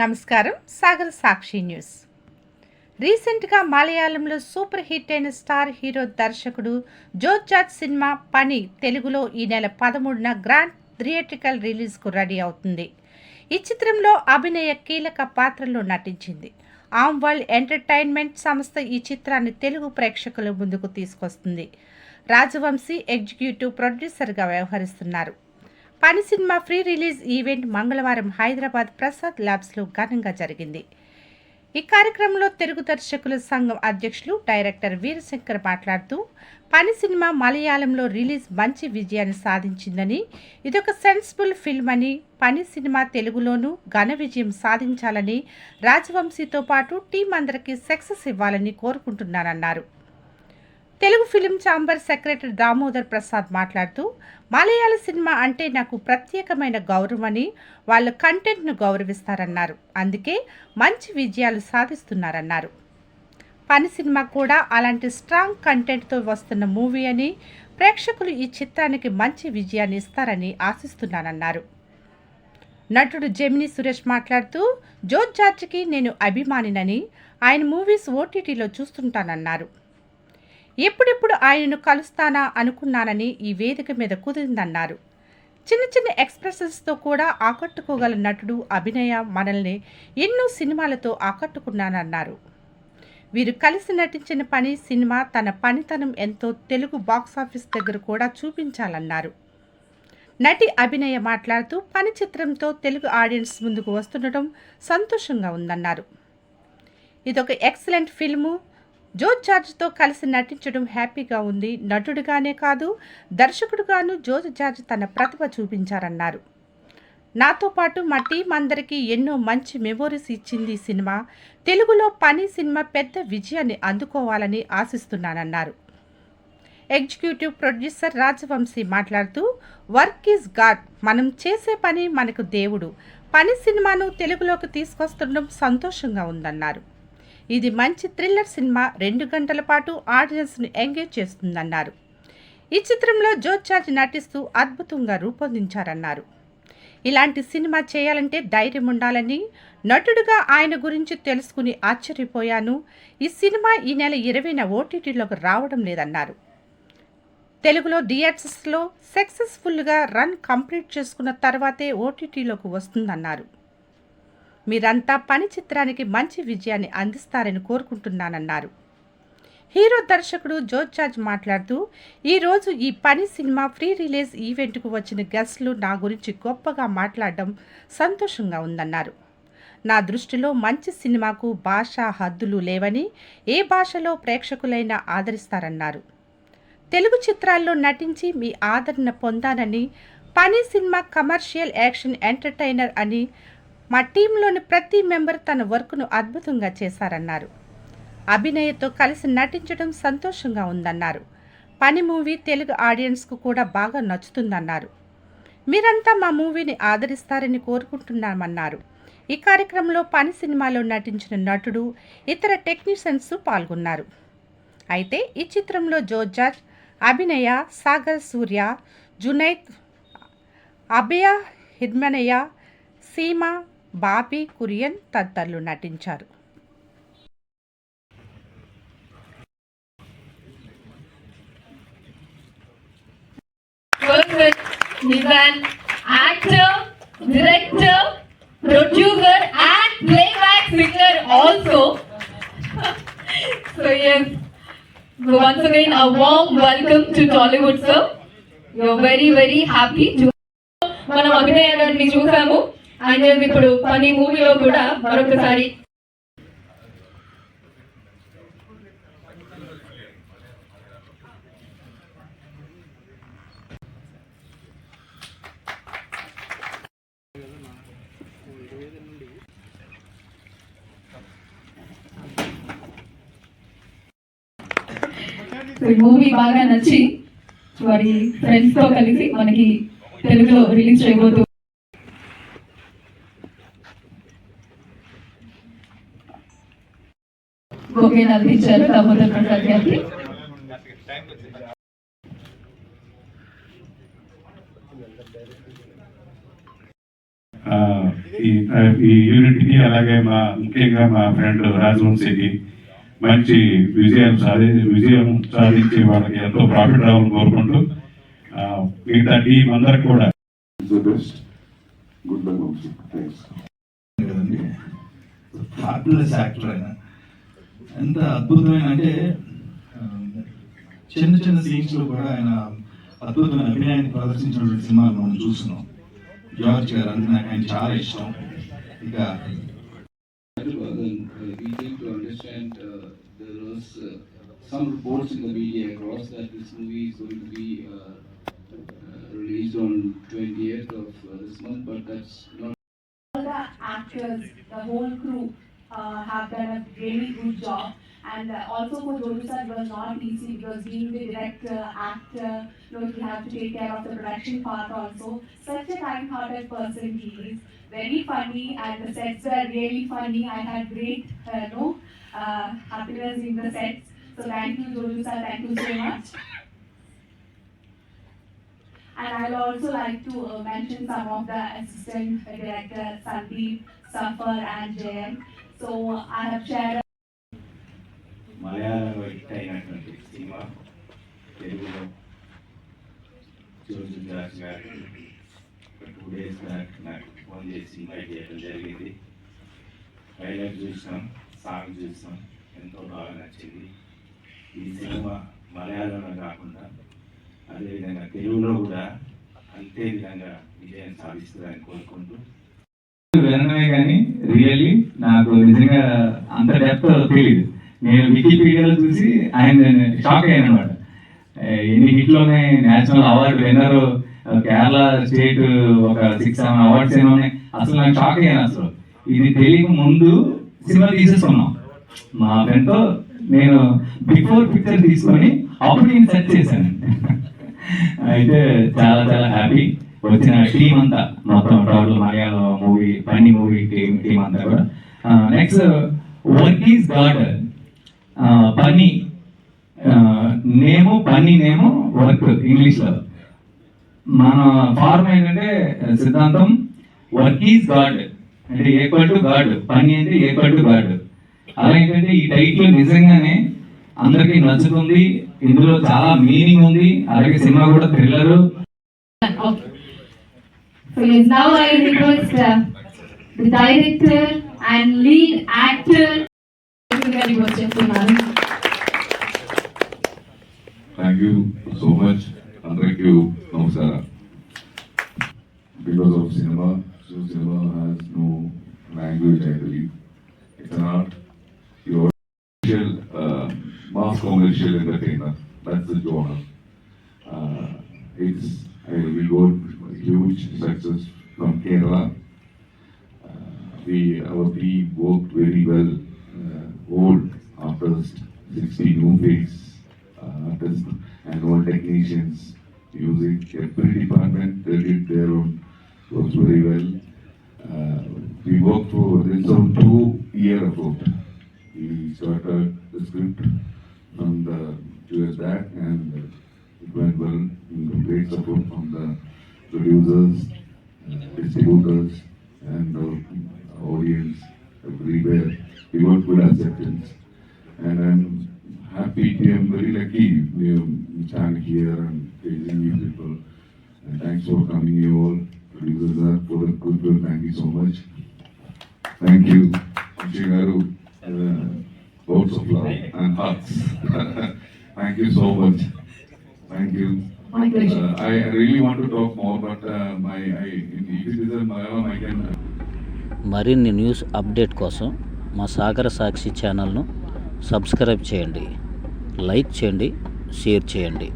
నమస్కారం. సాగర్ సాక్షి న్యూస్. రీసెంట్గా మలయాళంలో సూపర్ హిట్ అయిన స్టార్ హీరో దర్శకుడు జోర్జ్ సినిమా పని తెలుగులో ఈ నెల 13న గ్రాండ్ థియేట్రికల్ రిలీజ్కు రెడీ అవుతుంది. ఈ చిత్రంలో అభినయ కీలక పాత్రలో నటించింది. ఆమ్ వరల్డ్ ఎంటర్టైన్మెంట్ సంస్థ ఈ చిత్రాన్ని తెలుగు ప్రేక్షకుల ముందుకు తీసుకొస్తుంది. రాజవంశీ ఎగ్జిక్యూటివ్ ప్రొడ్యూసర్గా వ్యవహరిస్తున్నారు. పని సినిమా ప్రీ రిలీజ్ ఈవెంట్ మంగళవారం హైదరాబాద్ ప్రసాద్ ల్యాబ్స్లో ఘనంగా జరిగింది. ఈ కార్యక్రమంలో తెలుగు దర్శకుల సంఘం అధ్యక్షులు డైరెక్టర్ వీరశంకర్ మాట్లాడుతూ, పని సినిమా మలయాళంలో రిలీజ్ మంచి విజయాన్ని సాధించిందని, ఇదొక సెన్సిబుల్ ఫిల్మ్ అని, పని సినిమా తెలుగులోనూ ఘన విజయం సాధించాలని, రాజవంశీతో పాటు టీం అందరికీ సక్సెస్ ఇవ్వాలని కోరుకుంటున్నానన్నారు. Telugu film chamber secretary Damodar Prasad మాట్లాడుతూ, మలయాళ సినిమా అంటే నాకు ప్రత్యేకమైన గౌరవమని, వాళ్ళ కంటెంట్ను గౌరవిస్తారన్నారు. అందుకే మంచి విజయాలు సాధిస్తున్నారన్నారు. పని సినిమా కూడా అలాంటి స్ట్రాంగ్ కంటెంట్తో వస్తున్న మూవీ అని, ప్రేక్షకులు ఈ చిత్రానికి మంచి విజయాన్ని ఇస్తారని ఆశిస్తున్నానన్నారు. నటుడు జెమిని సురేష్ మాట్లాడుతూ, జోర్జ్కి నేను అభిమానినని, ఆయన మూవీస్ ఓటీటీలో చూస్తుంటానన్నారు. ఎప్పుడెప్పుడు ఆయనను కలుస్తానా అనుకున్నానని ఈ వేదిక మీద కుదిరిందన్నారు. చిన్న చిన్న ఎక్స్ప్రెషన్స్తో కూడా ఆకట్టుకోగల నటుడు అభినయ మనల్ని ఎన్నో సినిమాలతో ఆకట్టుకున్నానన్నారు. వీరు కలిసి నటించిన పని సినిమా తన పనితనం ఎంతో తెలుగు బాక్సాఫీస్ దగ్గర కూడా చూపించాలన్నారు. నటి అభినయ మాట్లాడుతూ, పని చిత్రంతో తెలుగు ఆడియన్స్ ముందుకు వస్తుండటం సంతోషంగా ఉందన్నారు. ఇదొక ఎక్సలెంట్ ఫిల్ము. జోర్జ్తో కలిసి నటించడం హ్యాపీగా ఉంది. నటుడుగానే కాదు, దర్శకుడుగాను జోర్జ్ తన ప్రతిభ చూపించారన్నారు. నాతో పాటు మా టీం అందరికీ ఎన్నో మంచి మెమోరీస్ ఇచ్చింది ఈ సినిమా. తెలుగులో పని సినిమా పెద్ద విజయాన్ని అందుకోవాలని ఆశిస్తున్నానన్నారు. ఎగ్జిక్యూటివ్ ప్రొడ్యూసర్ రాజవంశీ మాట్లాడుతూ, వర్క్ ఈజ్ గాడ్, మనం చేసే పని మనకు దేవుడు. పని సినిమాను తెలుగులోకి తీసుకొస్తుండడం సంతోషంగా ఉందన్నారు. ఇది మంచి థ్రిల్లర్ సినిమా, 2 గంటల పాటు ఆడియన్స్ను ఎంగేజ్ చేస్తుందన్నారు. ఈ చిత్రంలో జోర్జ్ నటిస్తూ అద్భుతంగా రూపొందించారన్నారు. ఇలాంటి సినిమా చేయాలంటే ధైర్యం ఉండాలని, నటుడుగా ఆయన గురించి తెలుసుకుని ఆశ్చర్యపోయాను. ఈ సినిమా ఈ నెల 20న ఓటీటీలోకి రావడం లేదన్నారు. తెలుగులో థియేటర్స్లో సక్సెస్ఫుల్గా రన్ కంప్లీట్ చేసుకున్న తర్వాతే ఓటీటీలోకి వస్తుందన్నారు. మీరంతా పని చిత్రానికి మంచి విజయాన్ని అందిస్తారని కోరుకుంటున్నానన్నారు. హీరో దర్శకుడు జోర్జ్ మాట్లాడుతూ, ఈరోజు ఈ పని సినిమా ప్రీ రిలీజ్ ఈవెంట్కు వచ్చిన గెస్టులు నా గురించి గొప్పగా మాట్లాడడం సంతోషంగా ఉందన్నారు. నా దృష్టిలో మంచి సినిమాకు భాషా హద్దులు లేవని, ఏ భాషలో ప్రేక్షకులైనా ఆదరిస్తారన్నారు. తెలుగు చిత్రాల్లో నటించి మీ ఆదరణ పొందానని, పని సినిమా కమర్షియల్ యాక్షన్ ఎంటర్టైనర్ అని, మా టీంలోని ప్రతి మెంబర్ తన వర్క్ను అద్భుతంగా చేశారన్నారు. అభినయతో కలిసి నటించడం సంతోషంగా ఉందన్నారు. పని మూవీ తెలుగు ఆడియన్స్కు కూడా బాగా నచ్చుతుందన్నారు. మీరంతా మా మూవీని ఆదరిస్తారని కోరుకుంటున్నామన్నారు. ఈ కార్యక్రమంలో పని సినిమాలో నటించిన నటుడు, ఇతర టెక్నీషియన్స్ పాల్గొన్నారు. అయితే ఈ చిత్రంలో జోర్జ్, అభినయ, సాగర్ సూర్య, జునైద్, అభయ హిర్మనయ, సీమా, బాబీ కురియన్ తదితరులు నటించారు. He's an actor, director, producer and playback singer also. So yes, so once again a warm welcome to Tollywood, sir. We are very happy to మనం అభినయ గారిని చూసాము. ఆయన ఇప్పుడు పని మూవీలో కూడా మరొకసారి మూవీ బాగా నచ్చి వారి ఫ్రెండ్స్తో కలిసి మనకి తెలుగులో రిలీజ్ చేయబోతూ బొకేని అందించారు దామోదర్ ప్రసాద్ గారికి. ఈ యూనిట్కి, అలాగే ముఖ్యంగా మా ఫ్రెండ్ రాజవంశీకి మంచి విజయం సాధించి వాళ్ళకి ఎంతో ప్రాఫిట్ రావాలని కోరుకుంటూ మిగతా టీం అందరికి కూడా గుడ్ లక్ వంశీ. థ్యాంక్స్. కదండి, ఫ్యాబులస్ యాక్టర్ ఆయన. ఎంత అద్భుతమైన అంటే చిన్న చిన్న సీన్స్లో కూడా ఆయన అద్భుతమైన అభినయాన్ని ప్రదర్శించినటువంటి సినిమాలు మనం చూస్తున్నాం. జార్జ్ గారు అంటే నాకు ఆయన చాలా ఇష్టం. ఇక We came to understand there was some reports in the media across that this movie is going to be released on 20th of this month, but that's not. All the actors, the whole crew have done a really good job. And also for Joju sir, it was not easy because being the director, actor, you know, he had to take care of the production part also. Such a kind-hearted person he is. Very funny, and the sets were really funny. I had great, happiness in the sets. So thank you, Joju sir. Thank you so much. And I'll also like to mention some of the assistant director, Sandeep, Safar, and Jayam. So I have shared. మలయాళంలో hit అయినటువంటి cinema తెలుగులో Joju George గారు 2 days back నాకు phone చేసి invite చేయడం జరిగింది. Trailer చూసాం, song చూసాం, ఎంతో బాగా నచ్చింది. ఈ సినిమా మలయాళంలో కాకుండా అదేవిధంగా తెలుగులో కూడా అంతే విధంగా విజయం సాధిస్తుందని కోరుకుంటూ వినడమే కానీ రియల్లీ నాకు నిజంగా అంత డెప్త్ తెలియదు. నేను వికీపీడియాలో చూసి ఆయన షాక్ అయ్యాను అనమాట. ఎన్ని హిట్లోనే national award winner, Kerala state ఒక 6-7 అవార్డ్స్ ఏమో ఉన్నాయి. అసలు నాకు షాక్ అయ్యాను. అసలు ఇది తెలియక ముందు సినిమా తీసేసుకున్నాం మా ఫ్రెండ్తో. నేను బిఫోర్ పిక్చర్ తీసుకొని అప్పుడు నేను సెర్చ్ చేశాను. అయితే చాలా చాలా హ్యాపీ. వచ్చిన టీం అంతా మొత్తం total Malayalam movie, Pani movie team అంతా కూడా. Next work is God. Pani నేము, పన్నీ నేము, వర్క్ ఇంగ్లీష్లో. మన ఫార్మ్ ఏంటంటే సిద్ధాంతం వర్క్ ఈజ్ గాడ్ అంటే ఈక్వల్ టు గాడ్, పన్నీ అంటే ఈక్వల్ టు గాడ్. అలా ఏంటంటే ఈ టైటిల్ నిజంగానే అందరికీ నచ్చుతుంది. ఇందులో చాలా మీనింగ్ ఉంది. అలాగే సినిమా కూడా thriller. So yes, now I request the director and lead actor. Thank you so much. And thank you, Namaskara. Because of cinema, so cinema has no language, I believe. It's an art. Your mass commercial entertainer. That's the genre. We got huge success from Kerala. Our team worked very well. All artists, 60 new face artists, and all technicians, music, every department, they did their own works very well. We worked for this 2-year effort. We started the script from the 2 years back, and it went well. Great support from the producers, distributors, and audience everywhere. We got good acceptance, and I'm happy. I'm very lucky we stand here and facing you people. And thanks for coming, you all producers for the goodwill. Thank you so much. Thank you, Shingaru. Lots of love and hugs. Thank you so much. Thank you. My pleasure. I really want to talk more, but if it is a Malayalam, I can. మరిన్ని news update కోసం మా సాగర సాక్షి ఛానల్ను subscribe చేయండి, like చేయండి, share చేయండి.